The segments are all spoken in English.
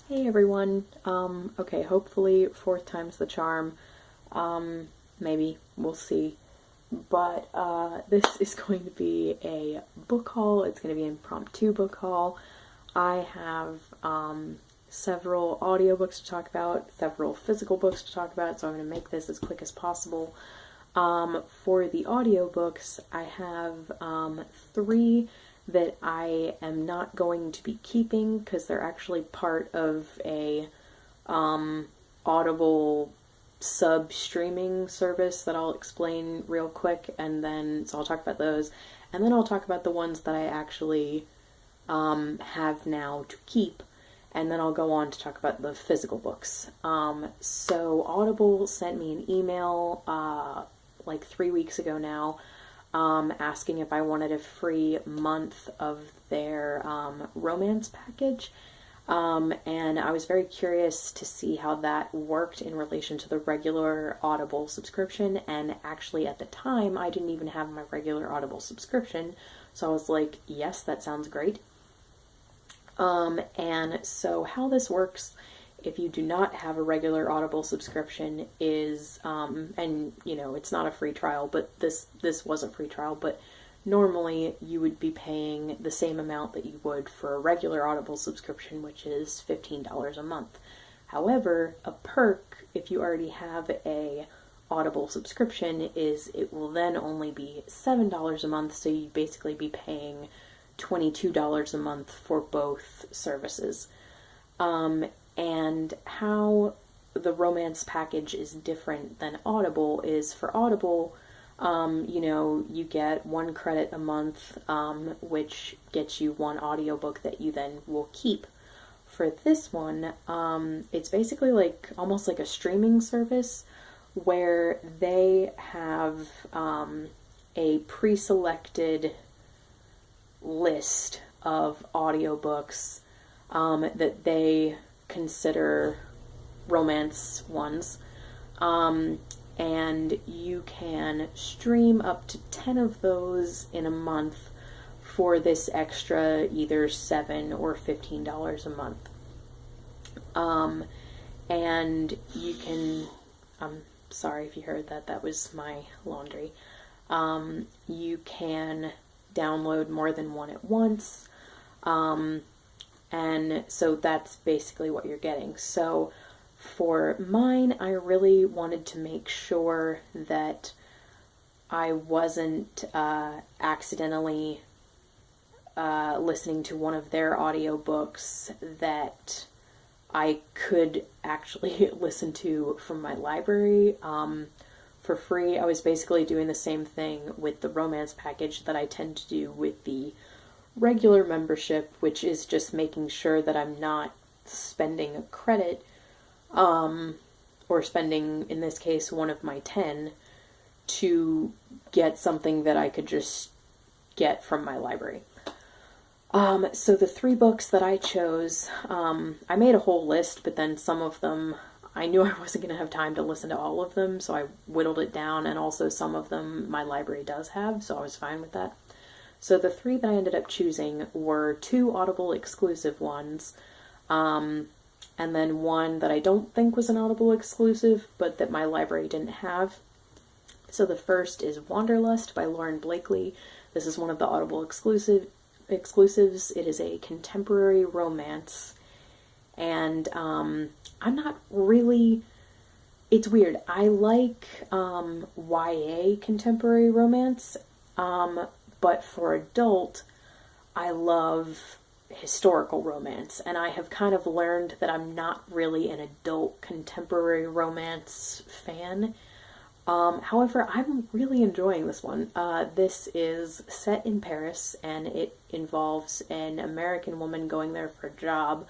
Hey everyone. Okay, hopefully fourth time's the charm. Maybe, we'll see. But this is going to be a book haul. It's going to be an impromptu book haul. I have several audiobooks to talk about, several physical books to talk about, so I'm going to make this as quick as possible. For the audiobooks, I have three that I am not going to be keeping because they're actually part of a Audible sub streaming service that I'll explain real quick, and then so I'll talk about those, and then I'll talk about the ones that I actually have now to keep, and then I'll go on to talk about the physical books. So Audible sent me an email like 3 weeks ago now, asking if I wanted a free month of their romance package. And I was very curious to see how that worked in relation to the regular Audible subscription. And actually, at the time, I didn't even have my regular Audible subscription. So I was like, yes, that sounds great. And so how this works, if you do not have a regular Audible subscription, is and it's not a free trial, but this was a free trial, but normally you would be paying the same amount that you would for a regular Audible subscription, which is $15 a month. However, a perk, if you already have a Audible subscription, is it will then only be $7 a month, so you'd basically be paying $22 a month for both services. And how the romance package is different than Audible is, for Audible, you get 1 credit a month, which gets you one audiobook that you then will keep. For this one, it's basically like almost like a streaming service where they have a pre-selected list of audiobooks that they consider romance ones. And you can stream up to 10 of those in a month for this extra either $7 or $15 a month. And you can, I'm sorry if you heard that, that was my laundry. You can download more than one at once. And so that's basically what you're getting. So for mine, I really wanted to make sure that I wasn't accidentally listening to one of their audiobooks that I could actually listen to from my library for free. I was basically doing the same thing with the romance package that I tend to do with the regular membership, which is just making sure that I'm not spending a credit, or spending, in this case, one of my 10 to get something that I could just get from my library. So the 3 books that I chose, I made a whole list, but then some of them, I knew I wasn't going to have time to listen to all of them, so I whittled it down, and also some of them my library does have, so I was fine with that. So the 3 that I ended up choosing were 2 Audible exclusive ones, and then one that I don't think was an Audible exclusive, but that my library didn't have. So the first is Wanderlust by Lauren Blakely. This is one of the Audible exclusives. It is a contemporary romance, and I'm not really... It's weird. I like YA contemporary romance, but for adult, I love historical romance, and I have kind of learned that I'm not really an adult contemporary romance fan. However, I'm really enjoying this one. This is set in Paris, and it involves an American woman going there for a job,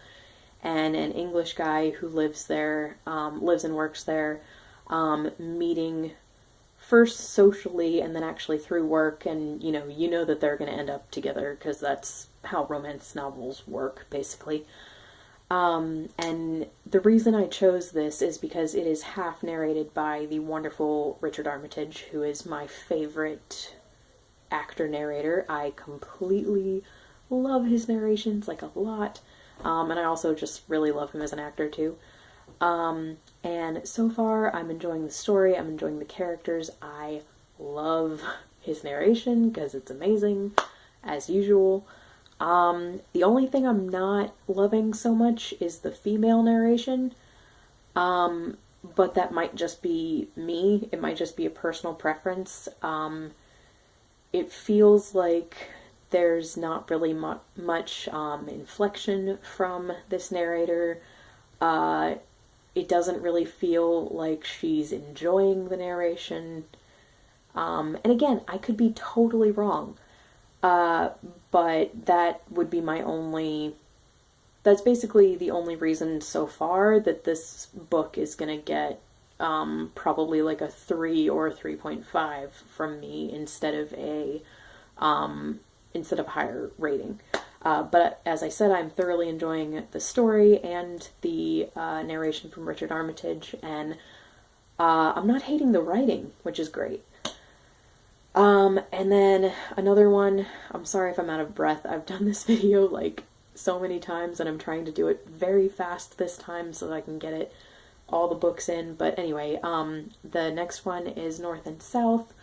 and an English guy who lives there, lives and works there, meeting first socially and then actually through work, and you know that they're going to end up together because that's how romance novels work, basically. And the reason I chose this is because it is half narrated by the wonderful Richard Armitage, who is my favorite actor narrator. I completely love his narrations, like, a lot. And I also just really love him as an actor too. And so far, I'm enjoying the story, I'm enjoying the characters, I love his narration because it's amazing, as usual. The only thing I'm not loving so much is the female narration. But that might just be me. It might just be a personal preference. It feels like there's not really much inflection from this narrator. It doesn't really feel like she's enjoying the narration. And again, I could be totally wrong. But that would be my only... That's basically the only reason so far that this book is going to get probably like a 3 or a 3.5 from me instead of a higher rating. But as I said, I'm thoroughly enjoying the story and the narration from Richard Armitage, and I'm not hating the writing, which is great. And then another one, I'm sorry if I'm out of breath, I've done this video like so many times and I'm trying to do it very fast this time so that I can get all the books in. But anyway, the next one is North and South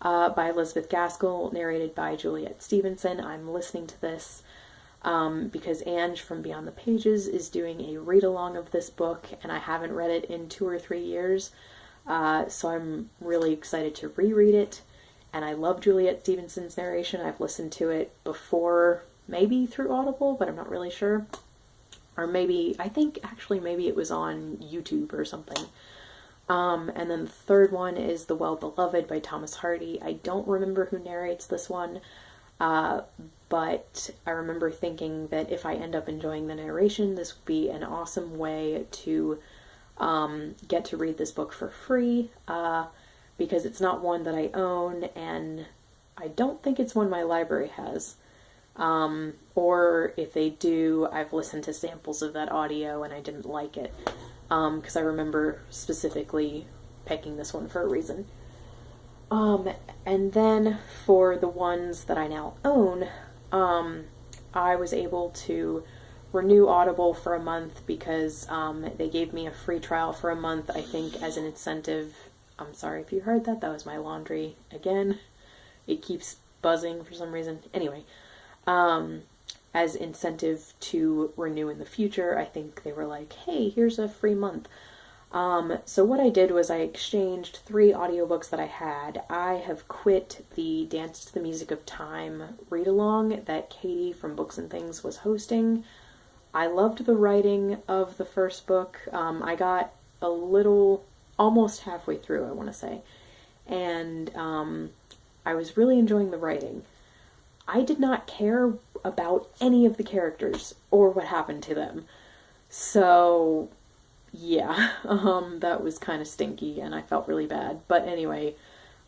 by Elizabeth Gaskell, narrated by Juliet Stevenson. I'm listening to this because Ange from Beyond the Pages is doing a read-along of this book, and I haven't read it in 2 or 3 years, so I'm really excited to reread it. And I love Juliet Stevenson's narration. I've listened to it before, maybe through Audible, but I'm not really sure. Or maybe, I think actually maybe it was on YouTube or something. And then the third one is The Well-Beloved by Thomas Hardy. I don't remember who narrates this one, but I remember thinking that if I end up enjoying the narration, this would be an awesome way to get to read this book for free, because it's not one that I own, and I don't think it's one my library has. Or if they do, I've listened to samples of that audio and I didn't like it, because I remember specifically picking this one for a reason. And then for the ones that I now own, I was able to renew Audible for a month because they gave me a free trial for a month, I think, as an incentive. I'm sorry if you heard that. That was my laundry again. It keeps buzzing for some reason. Anyway, as incentive to renew in the future, I think they were like, hey, here's a free month. So what I did was I exchanged 3 audiobooks that I had. I have quit the Dance to the Music of Time read-along that Katie from Books and Things was hosting. I loved the writing of the first book. I got a little... almost halfway through, I want to say, and I was really enjoying the writing. I did not care about any of the characters or what happened to them, so yeah, that was kind of stinky and I felt really bad. But anyway,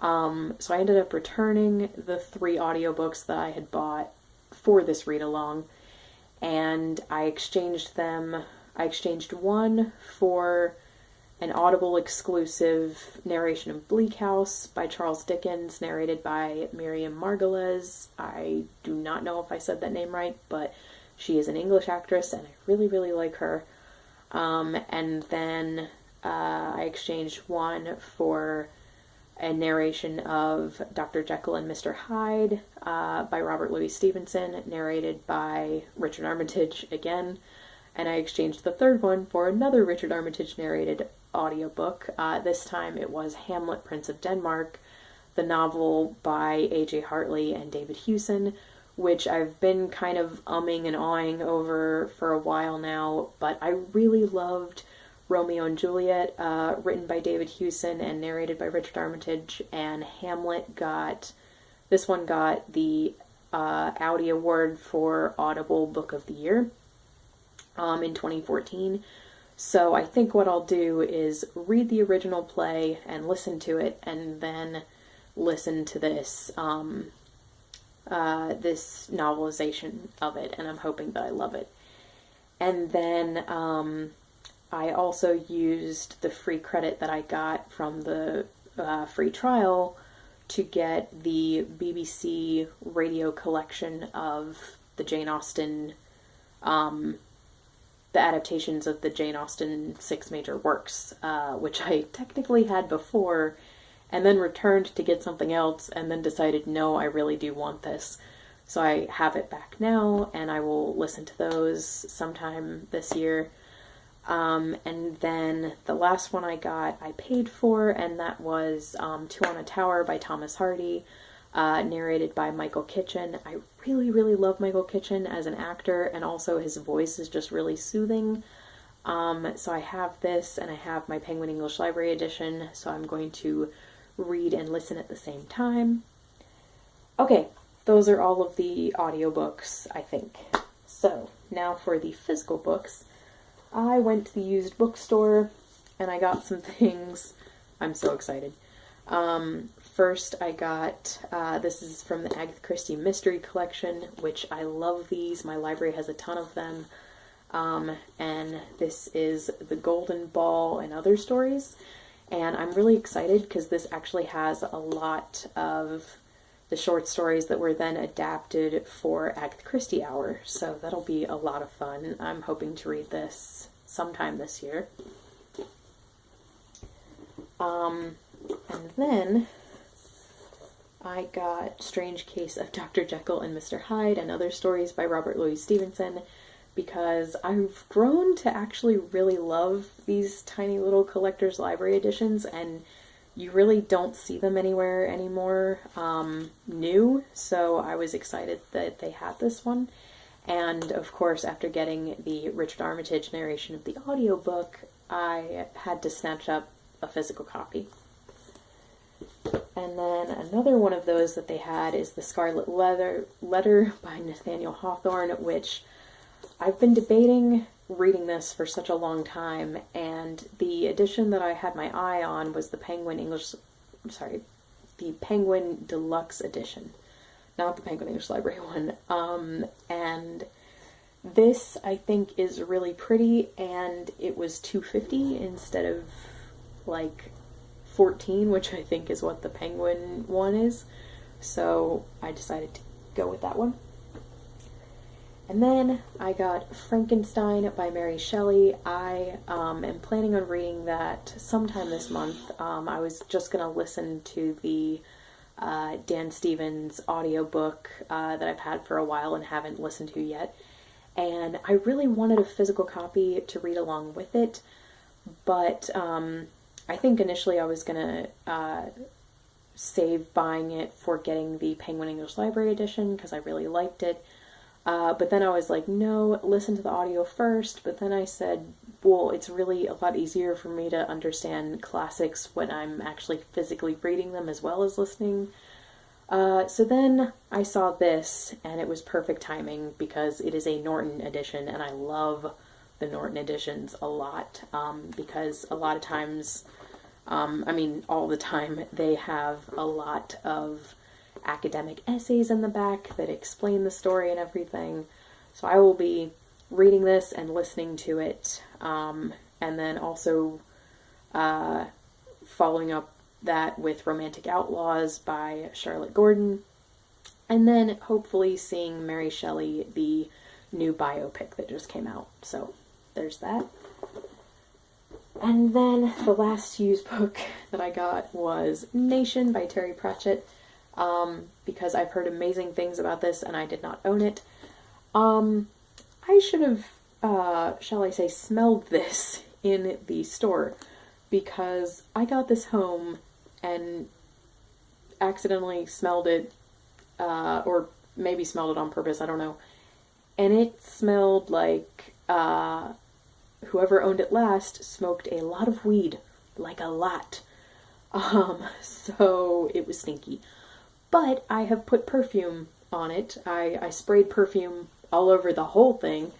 so I ended up returning the 3 audiobooks that I had bought for this read-along, and I exchanged them. I exchanged one for an Audible exclusive narration of Bleak House by Charles Dickens, narrated by Miriam Margolyes. I do not know if I said that name right, but she is an English actress and I really, really like her. And then I exchanged one for a narration of Dr. Jekyll and Mr. Hyde by Robert Louis Stevenson, narrated by Richard Armitage again. And I exchanged the third one for another Richard Armitage narrated audiobook. This time it was Hamlet, Prince of Denmark, the novel by A.J. Hartley and David Hewson, which I've been kind of umming and awing over for a while now, but I really loved Romeo and Juliet, written by David Hewson and narrated by Richard Armitage, and Hamlet got the Audi Award for Audible Book of the Year in 2014. So I think what I'll do is read the original play and listen to it, and then listen to this this novelization of it, and I'm hoping that I love it. And then I also used the free credit that I got from the free trial to get the BBC radio collection of the Jane Austen the adaptations of the Jane Austen Six Major Works, which I technically had before, and then returned to get something else, and then decided, no, I really do want this. So I have it back now, and I will listen to those sometime this year. And then the last one I got, I paid for, and that was Two on a Tower by Thomas Hardy, narrated by Michael Kitchen. I really, really love Michael Kitchen as an actor, and also his voice is just really soothing. So I have this, and I have my Penguin English Library edition, so I'm going to read and listen at the same time. Okay, those are all of the audiobooks, I think. So, now for the physical books. I went to the used bookstore, and I got some things. I'm so excited. First, I got, this is from the Agatha Christie Mystery Collection, which I love these. My library has a ton of them. And this is The Golden Ball and Other Stories. And I'm really excited because this actually has a lot of the short stories that were then adapted for Agatha Christie Hour. So that'll be a lot of fun. I'm hoping to read this sometime this year. And then I got Strange Case of Dr. Jekyll and Mr. Hyde and Other Stories by Robert Louis Stevenson, because I've grown to actually really love these tiny little collector's library editions, and you really don't see them anywhere anymore new, so I was excited that they had this one. And of course, after getting the Richard Armitage narration of the audiobook, I had to snatch up a physical copy. And then another one of those that they had is The Scarlet Letter by Nathaniel Hawthorne, which I've been debating reading this for such a long time, and the edition that I had my eye on was the Penguin Deluxe edition, not the Penguin English Library one. And this, I think, is really pretty, and it was $2.50 instead of like $14, which I think is what the Penguin one is. So I decided to go with that one. And then I got Frankenstein by Mary Shelley. I am planning on reading that sometime this month. I was just going to listen to the Dan Stevens audiobook that I've had for a while and haven't listened to yet. And I really wanted a physical copy to read along with it, but I think initially I was going to save buying it for getting the Penguin English Library edition because I really liked it. But then I was like, no, listen to the audio first. But then I said, well, it's really a lot easier for me to understand classics when I'm actually physically reading them as well as listening. So then I saw this, and it was perfect timing because it is a Norton edition, and I love the Norton editions a lot, because a lot of times, all the time, they have a lot of academic essays in the back that explain the story and everything. So I will be reading this and listening to it, and then also following up that with Romantic Outlaws by Charlotte Gordon, and then hopefully seeing Mary Shelley, the new biopic that just came out. So there's that. And then the last used book that I got was Nation by Terry Pratchett, because I've heard amazing things about this and I did not own it. I should have, shall I say, smelled this in the store, because I got this home and accidentally smelled it, or maybe smelled it on purpose, I don't know. And it smelled like whoever owned it last smoked a lot of weed, like a lot. So it was stinky. But I have put perfume on it. I sprayed perfume all over the whole thing,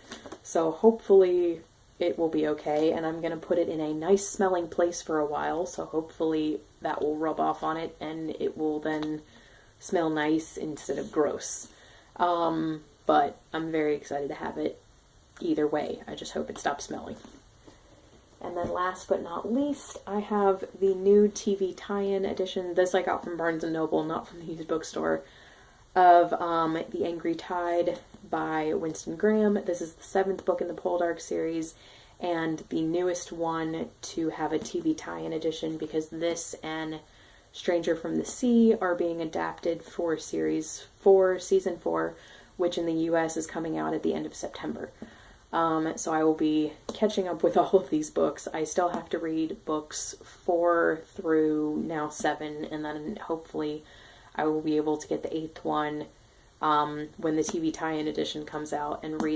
so hopefully it will be okay. And I'm going to put it in a nice smelling place for a while, so hopefully that will rub off on it and it will then smell nice instead of gross. But I'm very excited to have it either way. I just hope it stops smelling. And then last but not least, I have the new TV tie-in edition. This I got from Barnes & Noble, not from the used bookstore. of The Angry Tide by Winston Graham. This is the 7th book in the Poldark series, and the newest one to have a TV tie-in edition, because this and Stranger from the Sea are being adapted for season 4, which in the US is coming out at the end of September. So I will be catching up with all of these books. I still have to read books 4 through now 7, and then hopefully I will be able to get the 8th one when the TV tie-in edition comes out and read